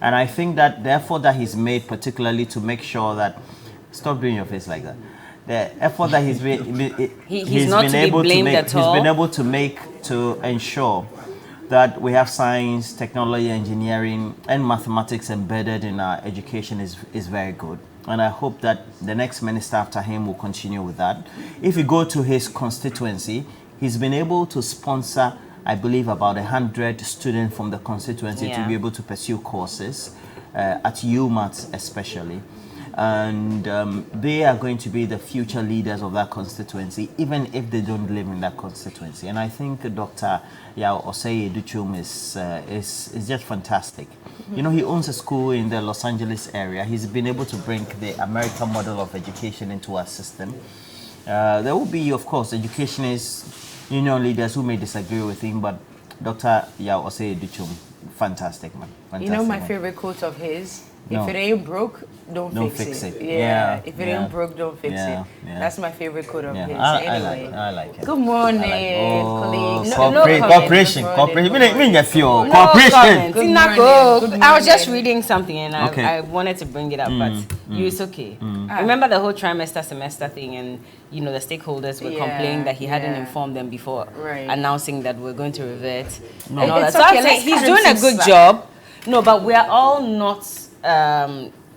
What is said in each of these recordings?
And I think that the effort that he's made, particularly to make sure that, stop doing your face like that. The effort that he's been he's been able to make to ensure that we have science, technology, engineering, and mathematics embedded in our education is very good. And I hope that the next minister after him will continue with that. If you go to his constituency, he's been able to sponsor, I believe, about 100 students from the constituency to be able to pursue courses at UMass especially. And they are going to be the future leaders of that constituency, even if they don't live in that constituency. And I think Dr. Yao Osei Duchum is just fantastic. You know, he owns a school in the Los Angeles area. He's been able to bring the American model of education into our system. There will be, of course, educationists, union leaders who may disagree with him, but Dr. Yao Osei Duchum, fantastic, man. Fantastic, you know my favorite quote of his? If it ain't broke, don't fix it. Yeah. If it ain't broke, don't fix it. Yeah. That's my favorite quote of his. I like it. Good morning, colleagues. Cooperation. I was just reading something and I wanted to bring it up, but it's okay. Remember the whole trimester semester thing, and you know the stakeholders were complaining that he hadn't informed them before announcing that we're going to revert and all that. So I'm saying he's doing a good job. No, but we are all not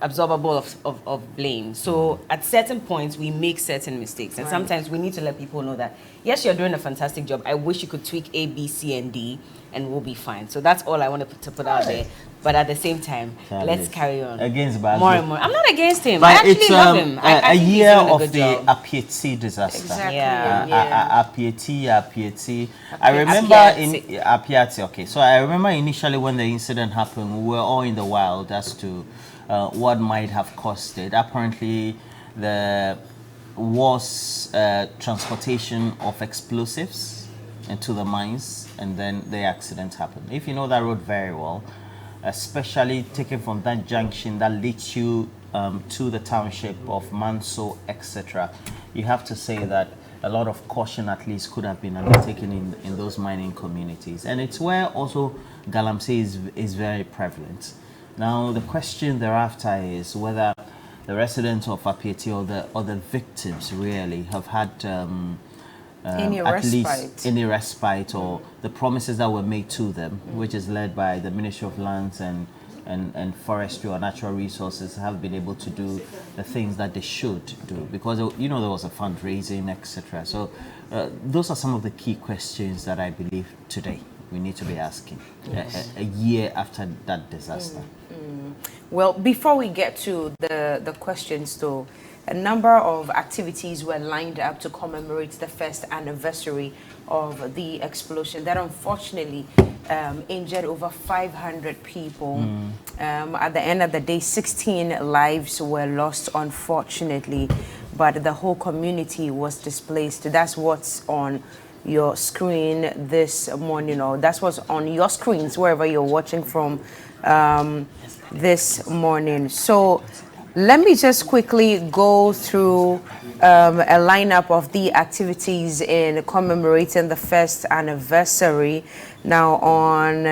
absorbable of blame. So at certain points we make certain mistakes, and sometimes we need to let people know that yes, you're doing a fantastic job. I wish you could tweak A, B, C, and D, and we'll be fine. So that's all I want to put out there. But at the same time, let's carry on. Against Basel. More and more. I'm not against him. But I actually love him. A year of the Appiatse disaster. Exactly. Appiatse. I remember in Appiatse. Okay, so I remember initially when the incident happened, we were all in the wild as to what might have caused it. Apparently, there was transportation of explosives into the mines, and then the accident happened. If you know that road very well, especially taken from that junction that leads you to the township of Manso, etc., you have to say that a lot of caution at least could have been undertaken in those mining communities. And it's where also galamsey is very prevalent. Now, the question thereafter is whether the residents of Appiatse or the victims really have had at least any respite, or the promises that were made to them, which is led by the Ministry of Lands and Forestry or Natural Resources, have been able to do the things that they should do, because you know there was a fundraising, etc. So those are some of the key questions that I believe today we need to be asking a year after that disaster. Well, before we get to the questions though, a number of activities were lined up to commemorate the first anniversary of the explosion that unfortunately injured over 500 people. At the end of the day, 16 lives were lost, unfortunately, but the whole community was displaced. That's what's on your screen this morning, or that's what's on your screens wherever you're watching from this morning. So let me just quickly go through a lineup of the activities in commemorating the first anniversary. Now, on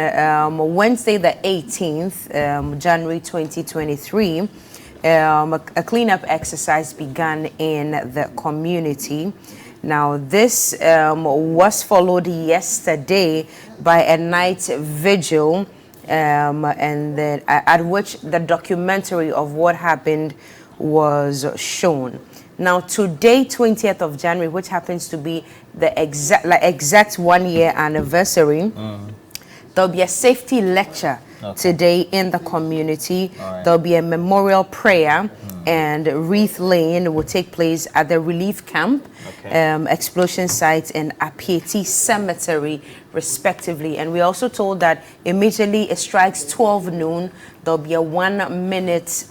Wednesday, the 18th, January 2023, a cleanup exercise began in the community. Now, this was followed yesterday by a night vigil, and then at which the documentary of what happened was shown. Now, today, 20th of January, which happens to be the exact 1 year anniversary, there'll be a safety lecture today in the community. There'll be a memorial prayer, and wreath laying will take place at the relief camp, explosion site, and Appiatse Cemetery, respectively. And we also told that immediately it strikes 12 noon, there'll be a 1 minute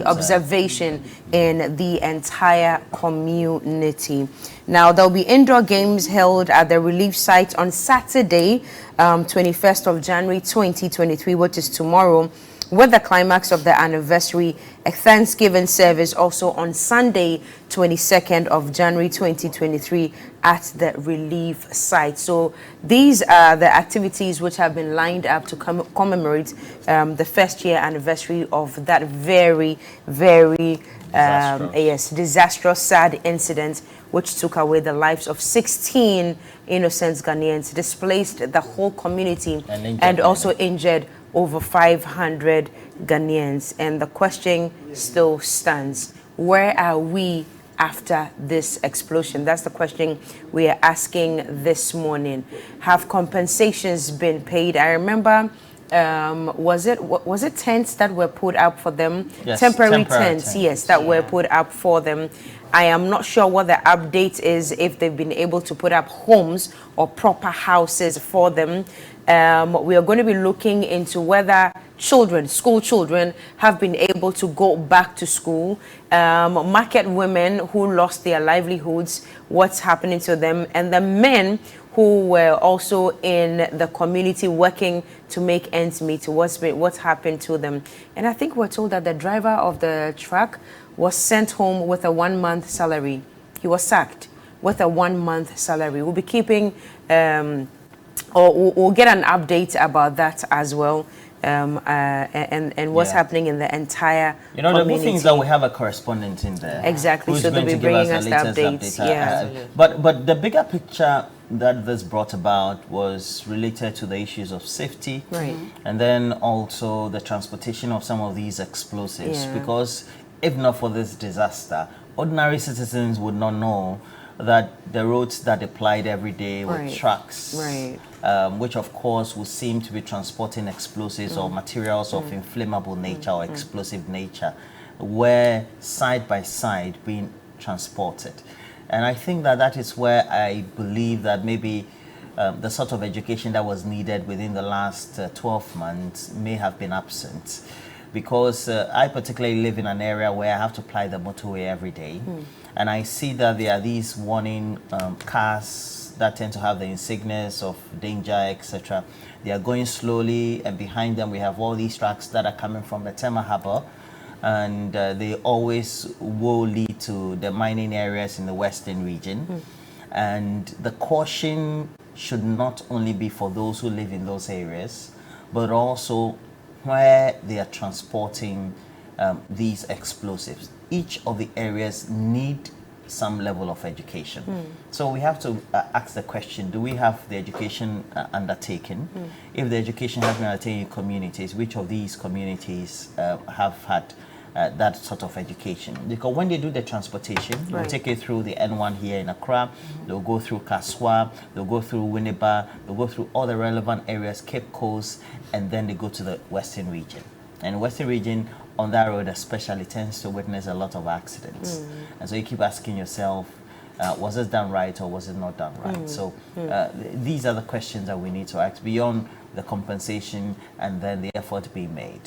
observation in the entire community. Now, there'll be indoor games held at the relief site on Saturday, 21st of January 2023, which is tomorrow, with the climax of the anniversary, a Thanksgiving service also on Sunday, 22nd of January 2023 at the relief site. So these are the activities which have been lined up to commemorate the first year anniversary of that very, very disastrous, sad incident which took away the lives of 16 innocent Ghanaians, displaced the whole community, and also injured over 500 Ghanaians. And the question still stands: where are we after this explosion? That's the question we are asking this morning. Have compensations been paid? I remember, was it tents that were put up for them? Yes, temporary tents, yes, that were put up for them. I am not sure what the update is, if they've been able to put up homes or proper houses for them. We are going to be looking into whether children, school children, have been able to go back to school. Market women who lost their livelihoods, what's happening to them, and the men who were also in the community working to make ends meet, what's happened to them. And I think we're told that the driver of the truck was sent home with a 1-month salary. He was sacked with a 1-month salary. We'll be keeping, or we'll get an update about that as well, and what's happening in the entire community. The good thing is that we have a correspondent in there. Exactly, so they'll be bringing us the updates. But the bigger picture that this brought about was related to the issues of safety, right, and then also the transportation of some of these explosives, because if not for this disaster, ordinary citizens would not know that the roads that they plied every day were trucks, which of course would seem to be transporting explosives or materials of inflammable nature or explosive nature, were side by side being transported. And I think that that is where I believe that maybe the sort of education that was needed within the last 12 months may have been absent. Because I particularly live in an area where I have to ply the motorway every day. And I see that there are these warning cars that tend to have the insignias of danger, etc. They are going slowly, and behind them we have all these trucks that are coming from the Tema Harbour, and they always will lead to the mining areas in the western region. And the caution should not only be for those who live in those areas, but also where they are transporting these explosives. Each of the areas need some level of education. So we have to ask the question, do we have the education undertaken? If the education has been undertaken in communities, which of these communities have had that sort of education? Because when they do the transportation, they'll take it through the N1 here in Accra, they'll go through Kaswa, they'll go through Winneba, they'll go through all the relevant areas, Cape Coast, and then they go to the Western region. And Western region, on that road especially, tends to witness a lot of accidents. And so you keep asking yourself, was it done right or was it not done right? So these are the questions that we need to ask beyond the compensation and then the effort being made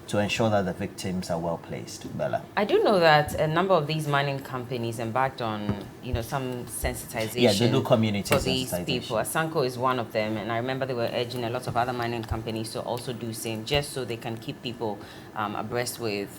to ensure that the victims are well placed. Berla. I do know that a number of these mining companies embarked on, some sensitization. Yeah, they do community for these people. Asanko is one of them, and I remember they were urging a lot of other mining companies to also do same, just so they can keep people abreast with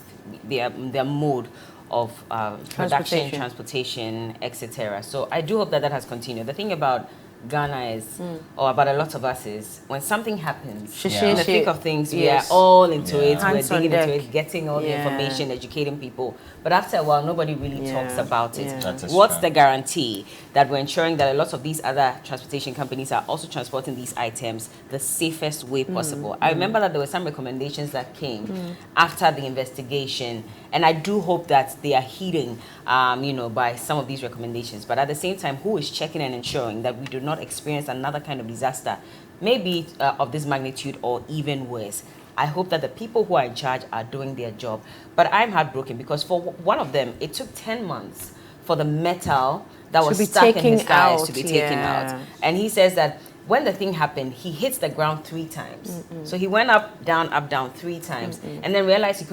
their mode of production, transportation, etc. So I do hope that that has continued. The thing about Ghana is, or about a lot of us is, when something happens, in the thick of things, we are all into it, we're digging into it, getting all the information, educating people. But after a while, nobody really talks about it. What's the guarantee that we're ensuring that a lot of these other transportation companies are also transporting these items the safest way possible? I remember that there were some recommendations that came after the investigation, and I do hope that they are heeding, by some of these recommendations. But at the same time, who is checking and ensuring that we do not experience another kind of disaster, maybe of this magnitude or even worse? I hope that the people who are in charge are doing their job. But I'm heartbroken because for one of them, it took 10 months for the metal that was stuck in his tires to be taken out. And he says that when the thing happened, he hits the ground 3 times. So he went up, down 3 times, and then realized he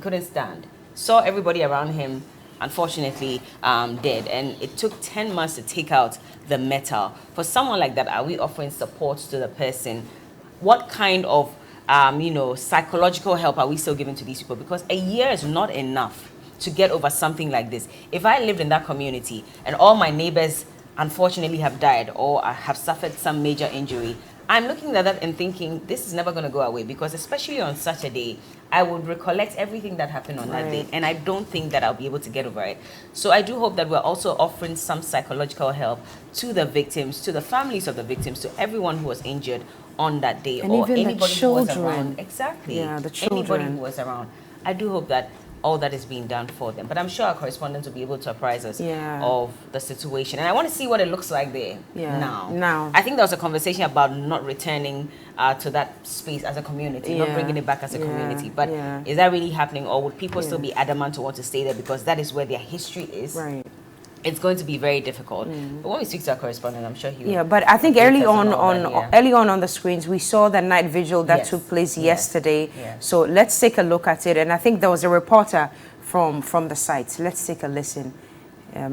couldn't stand. Saw everybody around him, unfortunately, dead. And it took 10 months to take out the metal. For someone like that, are we offering support to the person? What kind of psychological help are we still giving to these people? Because a year is not enough to get over something like this. If I lived in that community and all my neighbors unfortunately have died or have suffered some major injury, I'm looking at that and thinking, this is never going to go away, because especially on such a day, I would recollect everything that happened on that day, and I don't think that I'll be able to get over it. So I do hope that we're also offering some psychological help to the victims, to the families of the victims, to everyone who was injured on that day, and or even anybody the children. who was around. Exactly. Yeah, the children. Anybody who was around. I do hope that all that is being done for them. But I'm sure our correspondents will be able to apprise us of the situation. And I want to see what it looks like there now. I think there was a conversation about not returning to that space as a community, not bringing it back as a community. But is that really happening, or would people still be adamant to want to stay there because that is where their history is? Right. It's going to be very difficult. But when we speak to our correspondent, I'm sure he will. Yeah, but I think early on the screens, we saw the night vigil that took place yesterday. So let's take a look at it. And I think there was a reporter from the site. Let's take a listen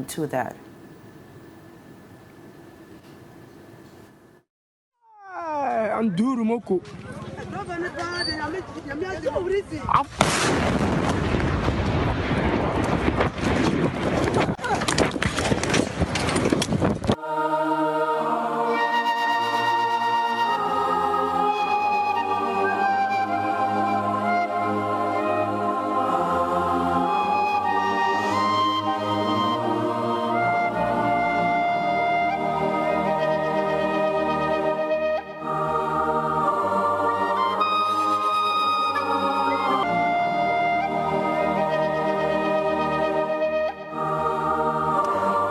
to that.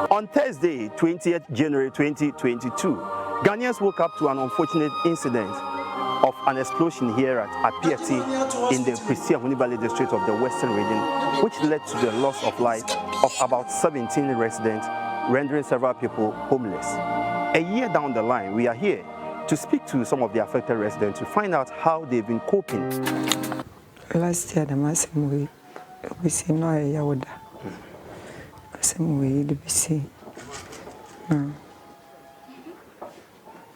On Thursday, 20th January 2022, Ghanaians woke up to an unfortunate incident of an explosion here at Appiatse in the Prisia Valley district of the Western region, which led to the loss of life of about 17 residents, rendering several people homeless. A year down the line, we are here to speak to some of the affected residents to find out how they've been coping. Last year, the massive we see no yawoda. Some way to be seen.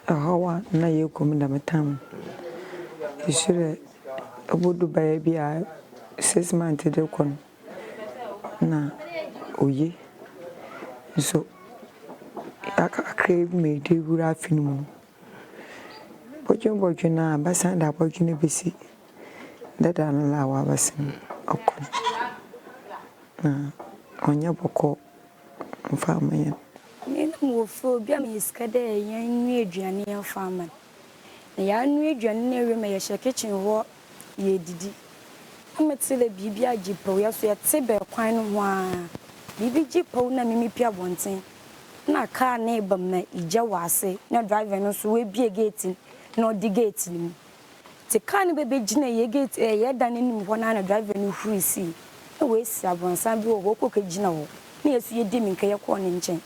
How na you come in the town? You should would buy a 6 months to the con. Na, oh ye. So I crave me to good afternoon. But you're working now, but send up working a busy. That I allow us on your book farmer. Name for Biamis Cadet, young new Gianni farmer. The young new Gianni may a kitchen walk, ye did. I'm at Silla Bibia Jipo, yes, we had Sibel Quine one. Bibi Jipo, na Mimi Pia wanting. Na car neighbor me, Ijawase, no driving us will be a gating, nor the gating. The carny baby Gina, ye gate a year done in one and driving who we see. Away, Sabon Sambu, Woko Gino. Near you dimming Kayakon in chain.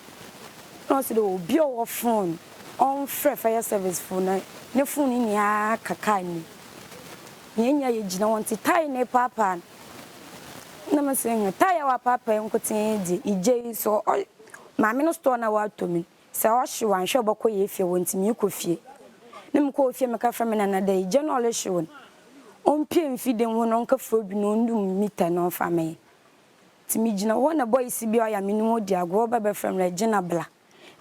No, so be your phone on fire service phone. No phone in ya kakani. Yenya, you don't want to tie ne papa. Never saying a tire our papa and continue. EJ so all my minister now to me. So I show and show Boko if you want me, you could fear. Name call if you make a from another day, general shown. On pin feeding one uncle food no meter no family. Timijina one boy CBI minimum dia go baba from Regina Bla.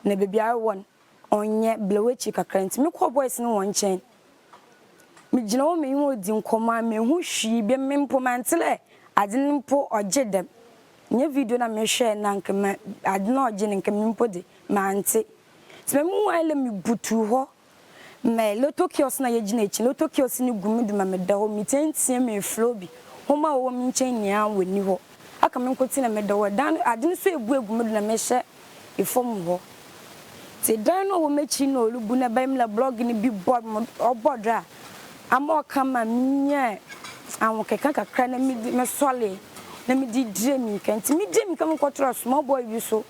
Na baby I won onye blewechi kakra ntimi ko boys no won chen. Mijina wo me wo di nkoma me hu hwi be mempo mantele ade nimpo oje dem. Nye video na me share na nkema ade na oje ne nkema mempo de mante. Timi mu wale mi butu ho. Me loto kios na yegina echi loto kios ni gumi ma me da ho mi tentie me flow bi. Homa wo mi chen nia woni ho. Aka me nkoti na me da ho dan ade so ebu egumi na me hye ifom ho. Te dan no wo mechi no olubu na baim la blog ni bi board obodra. Amo kama nye awon keka kakra na me sole na me di dream kanti me dream kam kwotro small boy bi so.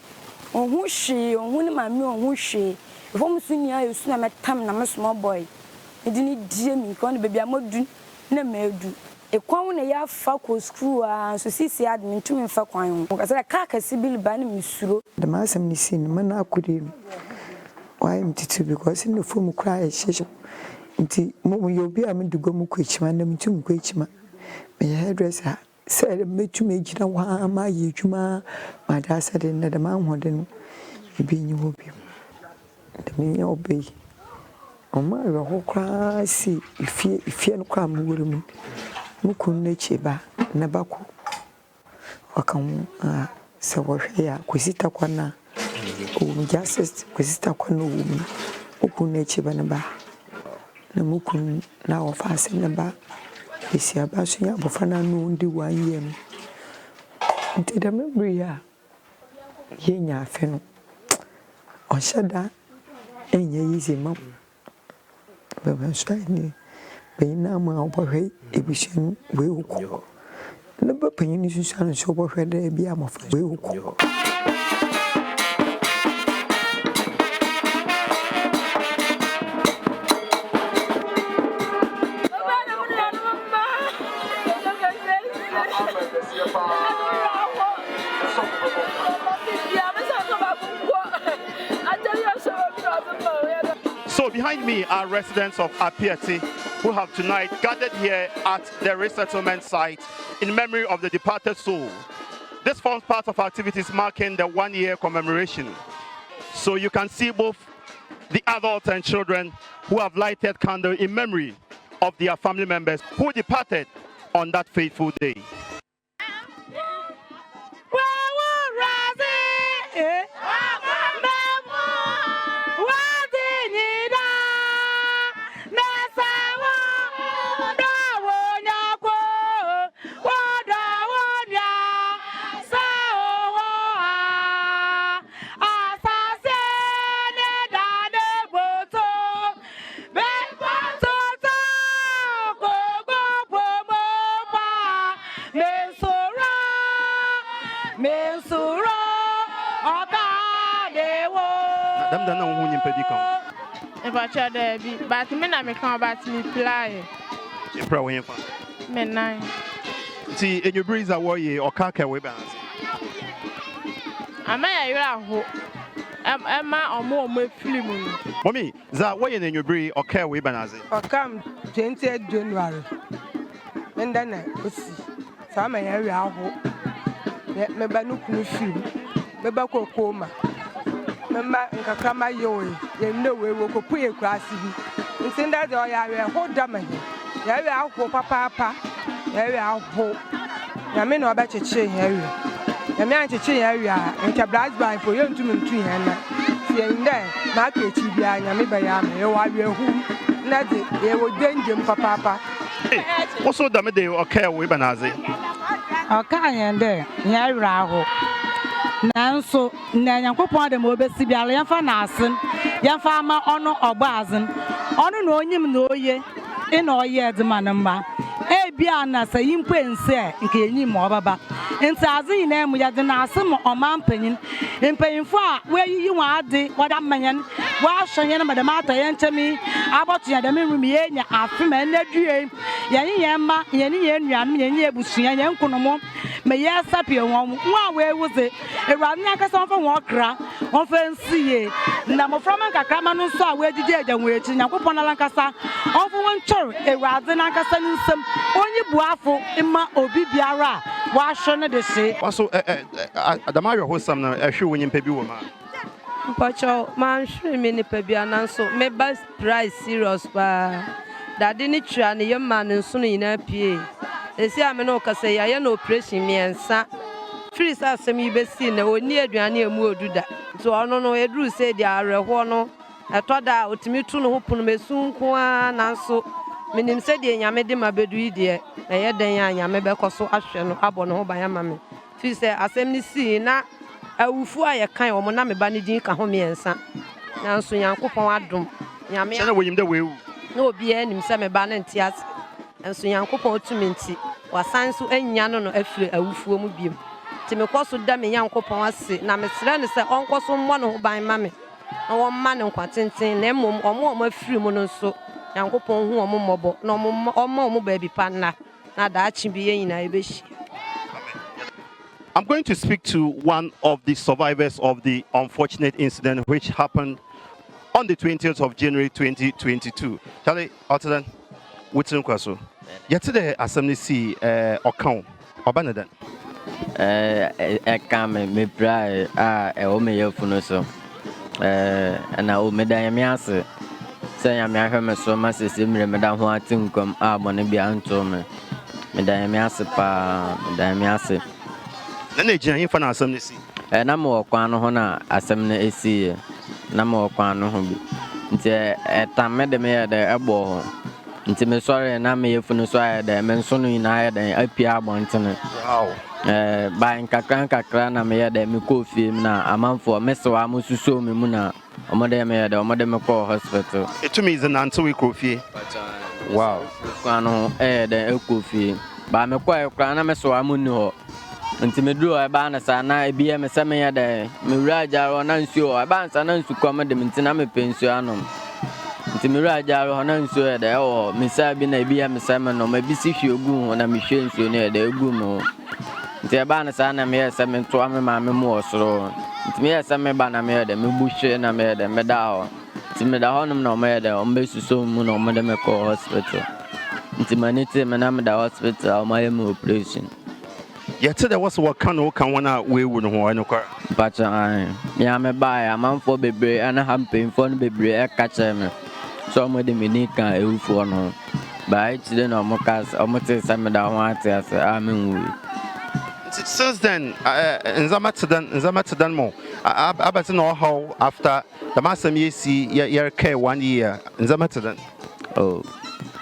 Ohun hwe ohun ni ma me ohun hwe. Ifom so nia yesu na me tam na me small boy. E di ni dream kan baby amodu na me edu. Ekwan na ya fa ko school so sisi admin tumi fa kwan ho kasa ka sibil ba na misuro the masam ni sin man akudi why mtiti because in the form cry shesho Nti mo yo bi am de go mu kwechima na mtum kwechima. Me hairdresser said me to me jina wa ma yedwuma ma da said na da man hode no bi nyi ho bi. Da me nya obi. Oma yo ho kwa si ifie no kwa mu wore mu. Mu kun na cheba na bako. Wakan se wo hwe ya kwesita kwa na o justice kwesita kwa no wo mu. Ukun na cheba na ba. Na mukun na ofase na ba esi abaso ya bofana no ndi 1 year nti da memory ya yenya afe no o shada enye yize ma baba shani beina ma obohwe ebishen we uko na ba panyin susan so obohwe da bia amafa we uko. So behind me are residents of Appiatse who have tonight gathered here at the resettlement site in memory of the departed soul. This forms part of activities marking the 1-year commemoration. So you can see both the adults and children who have lighted candle in memory of their family members who departed on that fateful day. But me na me come about me play. You probably ain't fun. Me nine. See, in your breeze, I worry or kaka way balance. Am I a ho? Am I or more me film? Mommy, that way in your breeze or care way balance. Or come 20th January. And then I see. Some area ho. Let me by no film. Me back coma. Member nkakama yoy ye know we go put a class bi ntin that the ya hold damage ya we ahwo papa ya we ahwo ya me no abacheche ya we ya me ancheche ya we nka blast by for you ntu ya na tie nde ma kechi bia ya me ba ya me ye wa we hu na de ye wo denjem papa also damage okay we banaze aka yan de ya we ahwo nanso na Nyankopon de mo obesi biara yemfa na asen yemfa ama ono ogbaazin ono na onyim na oye ina oye de manamba e bia na sayimpo ense nke enyim obaba nti azin na emu ya de na asem omampanyin mpanyinfo a weyiyi wa ade wada manyen wa hwenye na madam ata yenchemi abotu ya de menrumi yenya afema na due yenye yemma yenye yenuanum yenye ebusua yenye nkonomo me yesa pie won wa we wuze ewani akasa onfa won kra onfa nsiye na moframa kakama no so a we gige agya wechi Nyankopon na lankasa onfa won chor ewade na akasa nsem onyi buafo ima obi biara wa hwe ne de se also adamayo hosam na ehwe wonyi mpa bi wo ma Mpacho man hwe me ne pa bia nanso me best price serious pa dade ni twa ne yema ne nso no nyina pie esi ame no kasa ya na operation miensa free sa asem yibesi na oni aduane emu oduda so ono no eduru se dia areho no etoda otimi tu no hopono mesunko a nanso menim se dia nyame de mabedu ide na ye den ya nyame bekoso ahwe no abo no ho ban ama me free se asem ni si na awufu a ye kan o mo na me ba ne din ka ho miensa nanso Nyankopon adom nyame na woyim de wewu na obi anim se me ba na ntias enso Nyankopon otuminti wasan so anya no afire awufuo mu biem ti me koso da me Nyankopon ase na me sere ne se onkoso mmɔ no ho ban ma me na wo ma ne kwatenten na emom omo afire mu no so Nyankopon hu omo mmɔbɔ na omo baabi pa na da achi bi ye nyina ebeshi. I'm going to speak to one of the survivors of the unfortunate incident which happened on the 20th of January 2022. Charlie, Ottodan, what's in Kwaso? Yesterday, Assembly C, Okon, Obanadan. Me pray, Omeyofunoso, and I will medayamiase. Say, I'm a so much as Madame Watting come up on a biantome. Medayamiase pa, Medayamiase. Then they join for Assembly C. And I'm more Quano Assembly AC. Namo Quano Hobby. At time, Madame, the abo. Nti me sorry na me yefunu so ayede me nso no ina ayede apia abontene wow ba nkakra na me yede me ko fie na amanfo me so amususo me mu na omode me yede omode me ko hospital etumi is na nto we ko fie wow kwano de ko fie ba me ko ekra na me so amuni ho nti me duro e ba na sa na ebia me se me yede me wura jaro na nsuo e ba nsa na nsu ko me de me ntina me pensuo anom nti me wura jaro na nsuo de o me sa bi na ebia me se me no me bi si hwe ogu na me hwe nsuo ne de egu no nti e ba na sa na me yese me to ame ma me mo osoro nti me yese me ba na me de me bu hwe na me de me da ho nti me da ho no na me de o me suso mu no me de me ko hospital nti manite me na me da hospital o ma ye me operation. Yet there was what can one we would know. But yeah, me buy a man for baby and a hamping for baby a catcher me. Some of the minica a for no. By it then or mocas or motor some of the want as I mean. Since then, in Zamatadan more. I bet know how after the master me see your care 1 year in Zamatadan. Oh,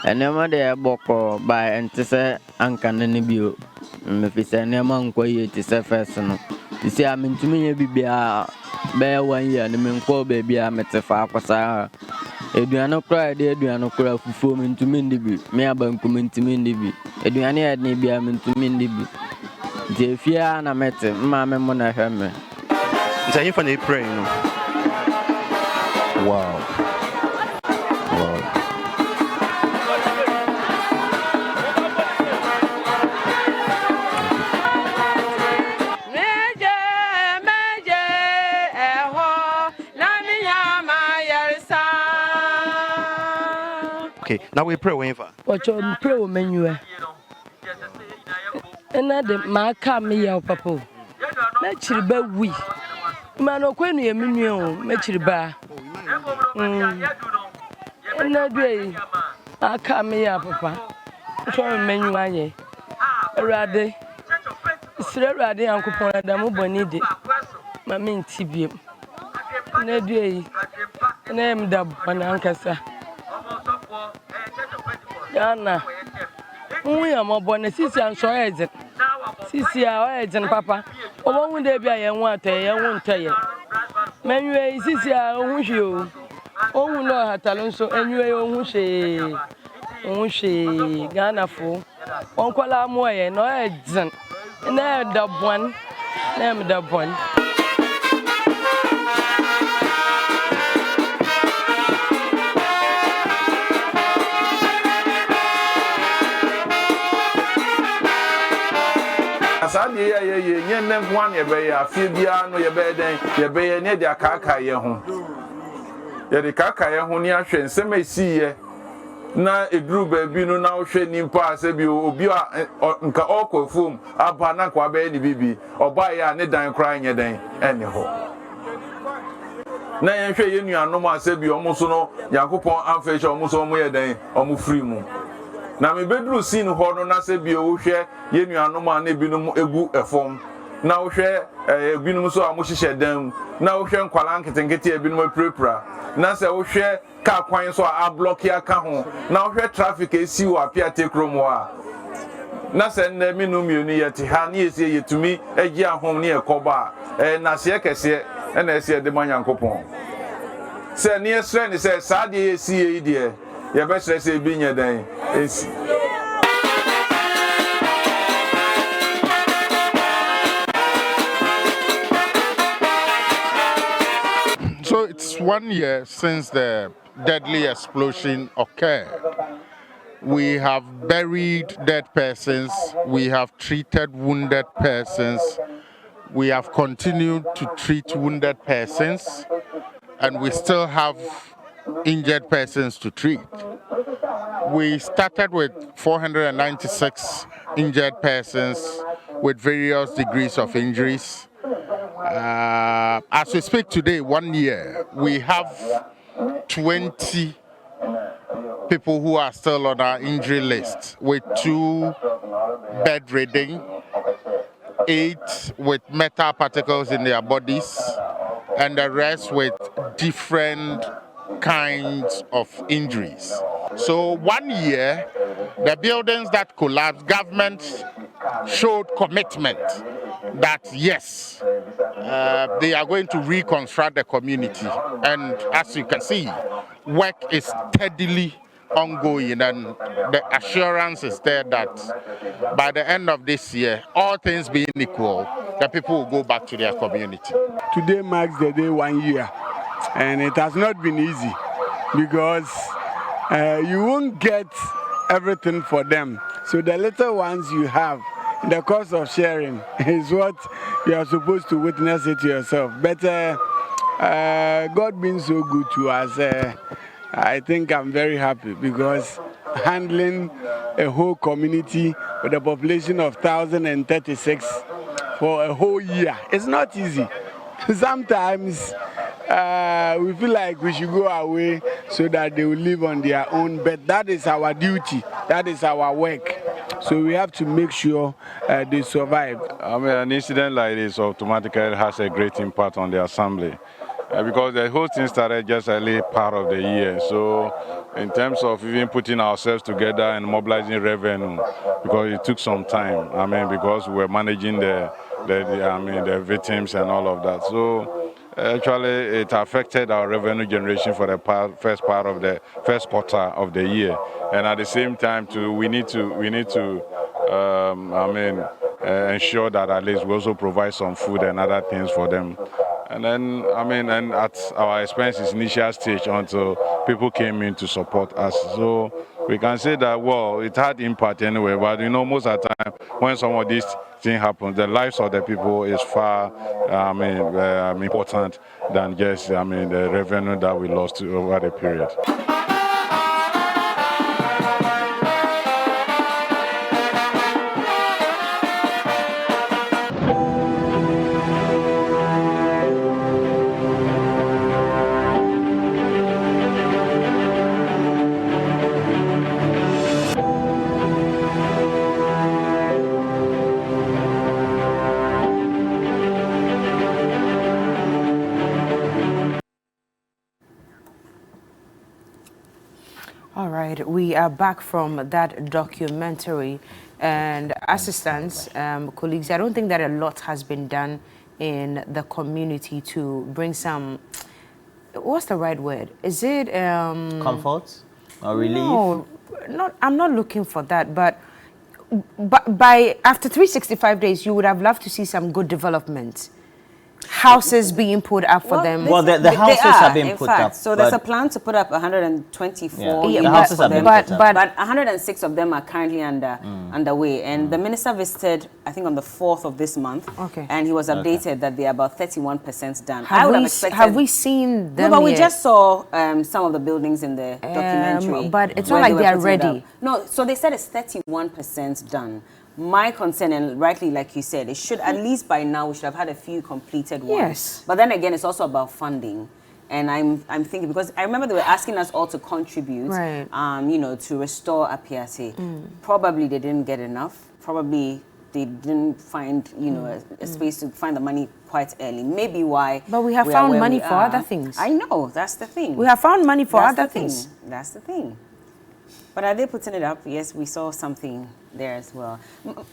and never there boko by and to say uncanny view. Me fi say na man kwa ye ti say first no ti say am ntumi ye bibia be 1 year ni me nko be bia me te fa akwasa eduano kra de eduano kra fufuo me ntumi ndi bi me abanku me ntumi ndi bi eduane ya ni bia me ntumi ndi bi je fia na mete mma me mo na hwe me nta yin fa na pray no wow now we pray whenever. What you pray with menu? And I did my car me out, papa. Let you be we. Man, no queen, you mean you, make you bar. And that day, I car me out, papa. Try menu, I rather. Sir, rather, Uncle Pona, the mobile needed. My main TV. No day, name the Bonancasa. Yana, we are more born a sister and so agent. Sissy, our agent, papa. Oh, one day be I won't tell you. Manuel, Sissy, I wish you. Oh, no, her talent so anyway, she, Ghana for. Uncle Amoy, no agent. And I dub one, name the one. Asadi ye nem one ye be ya fibia no ye be den ye be ne dia kaka ye ho ye de kaka ye ho ni ahwe nsem esiye na eduru ba bi no na ohwe nimpa ase bi obi nka okofum aba na kwa be ni bibi oba ya ne dan kra nye den ene ho na ye hwe ye nuanom ase bi omuso no yakopon amfeche omuso omu ye den omu free mu na me bedru sin ho no na se bi o hwe ye nuanom a na binum egu efom na wo hwe binum so a mo hihye dan na wo hwe nkwala nketenkete binum aprepra na se wo hwe ka kwan so a block ya ka ho na wo hwe traffic esi wo Appiatse kromo a na se na minum yenu yete ha na esi yetumi agi ahom ne ekoba na se kese na esi de manyankopon se ne esre ne se saade esi yi de ye be sre se bi nya dan esi. So it's 1 year since the deadly explosion occurred. We have buried dead persons, we have treated wounded persons, we have continued to treat wounded persons, and we still have injured persons to treat. We started with 496 injured persons with various degrees of injuries. As we speak today, 1 year, we have 20 people who are still on our injury list, with 2 bedridden, 8 with metal particles in their bodies, and the rest with different kinds of injuries. So 1 year, the buildings that collapsed, government showed commitment that yes, they are going to reconstruct the community. And as you can see, work is steadily ongoing, and the assurance is there that by the end of this year, all things being equal, the people will go back to their community. Today marks the day 1 year, and it has not been easy because you won't get everything for them. So the little ones you have, the cost of sharing is what you are supposed to witness it yourself. But God being so good to us, I think I'm very happy because handling a whole community with a population of 1,036 for a whole year, it's not easy. Sometimes we feel like we should go away so that they will live on their own, but that is our duty, that is our work. So we have to make sure they survive. I mean, an incident like this automatically has a great impact on the assembly because the whole thing started just early part of the year. So in terms of even putting ourselves together and mobilizing revenue, because it took some time, I mean, because we were managing the victims and all of that. So actually, it affected our revenue generation for the first quarter of the year, and at the same time, too, we need to ensure that at least we also provide some food and other things for them. And then, and at our expenses initial stage until people came in to support us. So we can say that, well, it had impact anyway, but most of the time when some of these things happen, the lives of the people is far important than just, the revenue that we lost over the period. We are back from that documentary, and assistants, colleagues, I don't think that a lot has been done in the community to bring some, what's the right word? Is it comfort or relief? No, I'm not looking for that, but by after 365 days, you would have loved to see some good development. Houses being put up for them. Well, the houses have been put up. So there's a plan to put up 124 the houses have been put up. But 106 of them are currently underway. And the minister visited, I think, on the 4th of this month. Okay. And he was updated that they are about 31% done. Have we seen them? No, but we just saw some of the buildings in the documentary. But it's not like they are ready. No, so they said it's 31% done. My concern, and rightly like you said, it should at least by now we should have had a few completed ones. Yes. But then again, it's also about funding. And I'm thinking, because I remember they were asking us all to contribute, right. To restore Appiatse. Probably they didn't get enough. Probably they didn't find, a space to find the money quite early. Maybe why. But we have found money for other things. I know, that's the thing. We have found money for other things. That's the thing. But are they putting it up? Yes, we saw something there as well.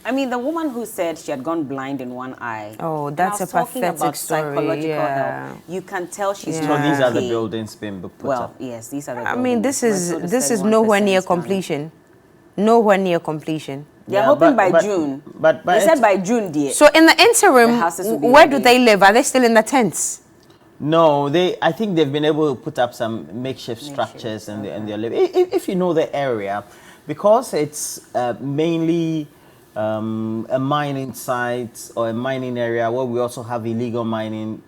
I mean, the woman who said she had gone blind in one eye. Oh, that's a pathetic story. Psychological help. You can tell she's So these are the buildings being put up. Well, yes, these are the buildings. I mean, this is nowhere near completion. Nowhere near completion. They're hoping by June. But they said by June, dear. So in the interim, where do they live? Are they still in the tents? No, I think they've been able to put up some makeshift structures and they're living. If you know the area, because it's mainly a mining site or a mining area where we also have illegal mining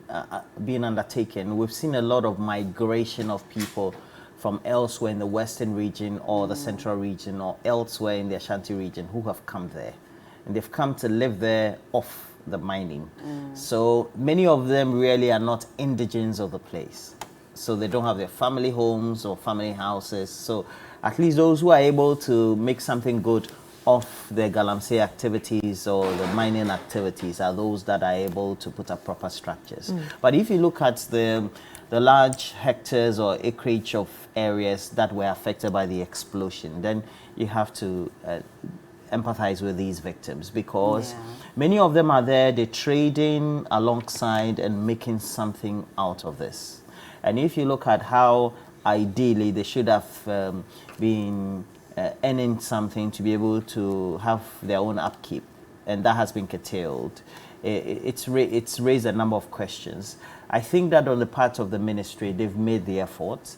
being undertaken, we've seen a lot of migration of people from elsewhere in the western region or the central region or elsewhere in the Ashanti region who have come there. And they've come to live there off the mining. So many of them really are not indigents of the place. So they don't have their family homes or family houses. So at least those who are able to make something good off their galamsey activities or the mining activities are those that are able to put up proper structures. But if you look at the large hectares or acreage of areas that were affected by the explosion, then you have to empathize with these victims, because many of them are there, they're trading alongside and making something out of this. And if you look at how ideally they should have been earning something to be able to have their own upkeep, and that has been curtailed, it's raised a number of questions. I think that on the part of the ministry, they've made the effort.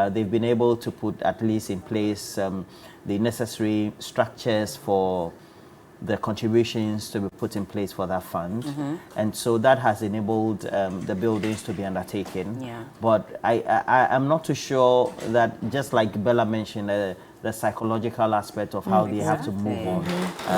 They've been able to put at least in place the necessary structures for the contributions to be put in place for that fund. And so that has enabled the buildings to be undertaken. But I'm not too sure that, just like Berla mentioned, the psychological aspect of how they have to move on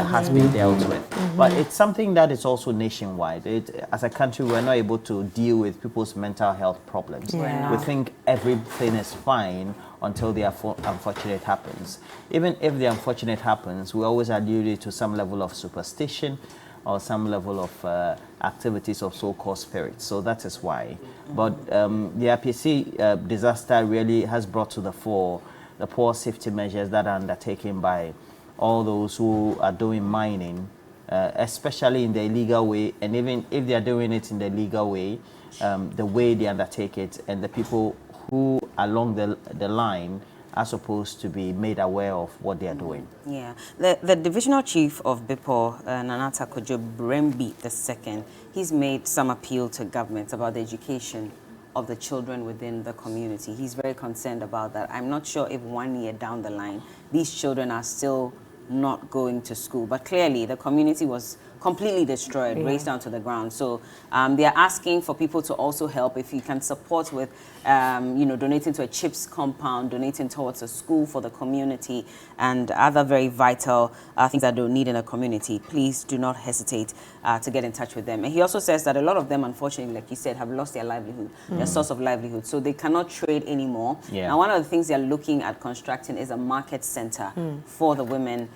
has been dealt with. But it's something that is also nationwide. As a country, we're not able to deal with people's mental health problems. We think everything is fine until the unfortunate happens. Even if the unfortunate happens, we always allude it to some level of superstition or some level of activities of so-called spirits. So that is why. But the Appiatse disaster really has brought to the fore the poor safety measures that are undertaken by all those who are doing mining, especially in the illegal way, and even if they are doing it in the legal way, the way they undertake it, and the people who along the line are supposed to be made aware of what they are doing. Yeah, the divisional chief of BIPO, Nanata Kojo Brembi II, he's made some appeal to government about the education of the children within the community. He's very concerned about that. I'm not sure if 1 year down the line, these children are still not going to school, but clearly the community was completely destroyed, razed down to the ground. So they are asking for people to also help. If you can support with, donating to a CHIPS compound, donating towards a school for the community, and other very vital things that they'll need in a community, please do not hesitate to get in touch with them. And he also says that a lot of them, unfortunately, like you said, have lost their livelihood, their source of livelihood, so they cannot trade anymore. Now, one of the things they're looking at constructing is a market center for the women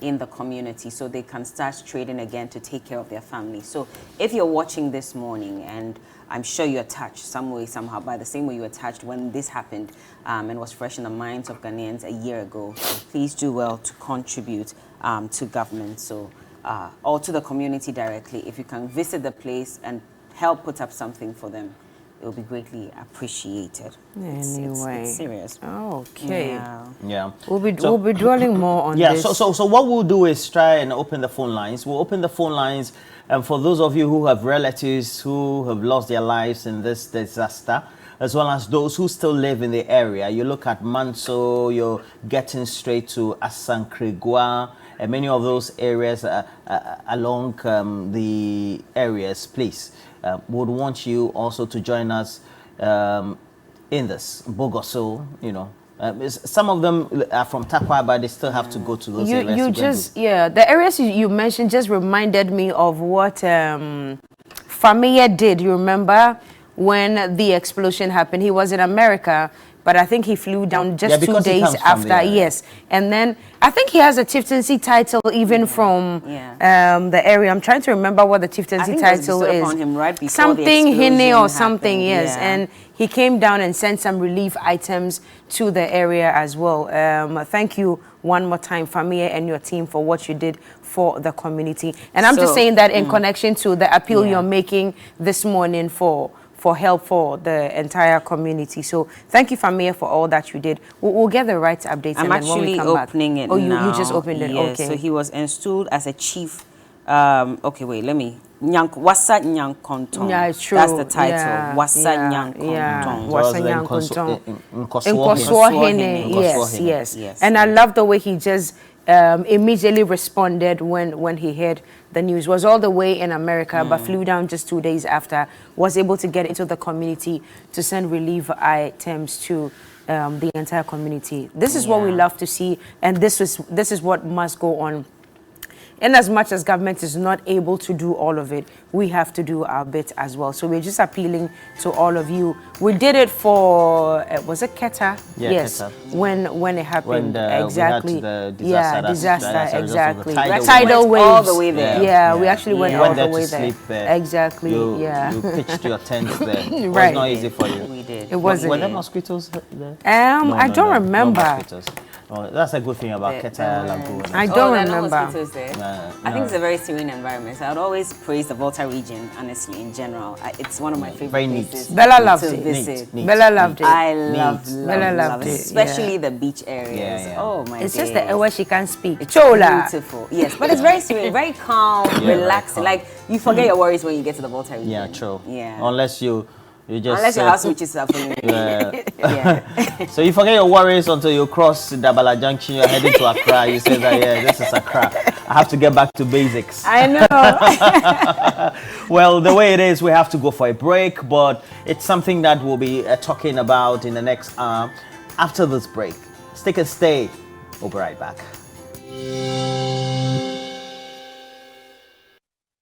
in the community, so they can start trading again to take care of their families. So if you're watching this morning, and I'm sure you're touched some way, somehow, by the same way you were touched when this happened and was fresh in the minds of Ghanaians a year ago, please do well to contribute to government, so or to the community directly. If you can visit the place and help put up something for them, it will be greatly appreciated. Anyway, it's serious. Okay. Yeah. We'll be dwelling more on this. So what we'll do is try and open the phone lines. We'll open the phone lines, and for those of you who have relatives who have lost their lives in this disaster, as well as those who still live in the area, you look at Manso, you're getting straight to Asankrigwa, and many of those areas along the areas, please. Would want you also to join us in this Bogoso, some of them are from Takwa, but they still have to go to those areas. The areas you mentioned just reminded me of what Famia did. You remember when the explosion happened? He was in America, but I think he flew down just 2 days after. Yes, and then I think he has a chieftaincy title even from the area. I'm trying to remember what the chieftaincy title is. On him right before something Hine or something. Happened. Yes, and he came down and sent some relief items to the area as well. Thank you one more time, Famia and your team, for what you did for the community. And I'm just saying that in connection to the appeal you're making this morning for help for the entire community. So thank you, Famia, for all that you did. We'll get the right updates. I'm actually opening it now. You just opened it. Yes, okay. So he was installed as a chief. Okay, wait, let me. Wasa Nyankontong. Yeah, it's true. That's the title. Wasa Nyankontong. Wasa Nyankontong. Yes. And I love the way he just immediately responded when he heard the news. Was all the way in America, but flew down just 2 days after. Was able to get into the community to send relief items to the entire community. This is what we love to see, and this is what must go on. In as much as government is not able to do all of it, we have to do our bit as well. So we're just appealing to all of you. We did it for, was it Keta? Yeah, yes. Keta. When it happened, When exactly. we had the disaster, disaster, exactly. Tidal waves. All the way there. Yeah, we actually went all the way there. Exactly, You pitched your tent there. It was Right. not easy for you. We did. It wasn't. Were there mosquitoes there? I don't remember. No mosquitoes. Oh, that's a good thing about Keta Lagoon. I don't there are remember. No mosquitoes there. I think it's a very serene environment. So I would always praise the Volta region, honestly, in general. It's one of my favorite Very neat. places Bella loved to it. visit. Neat. Bella loved it. I love loved it, especially the beach areas. Yeah. Oh my It's days. just the where she can't speak. It's Chola. beautiful. Yes, but it's very serene, very calm, relaxing. Like you forget your worries when you get to the Volta region. Yeah, true. Yeah. Unless you just Unless your house reaches up. Yeah. So you forget your worries until you cross Dabala Junction. You're heading to Accra. You say that this is Accra. I have to get back to basics. I know. Well, the way it is, we have to go for a break, but it's something that we'll be talking about in the next after this break. Stick and stay. We'll be right back.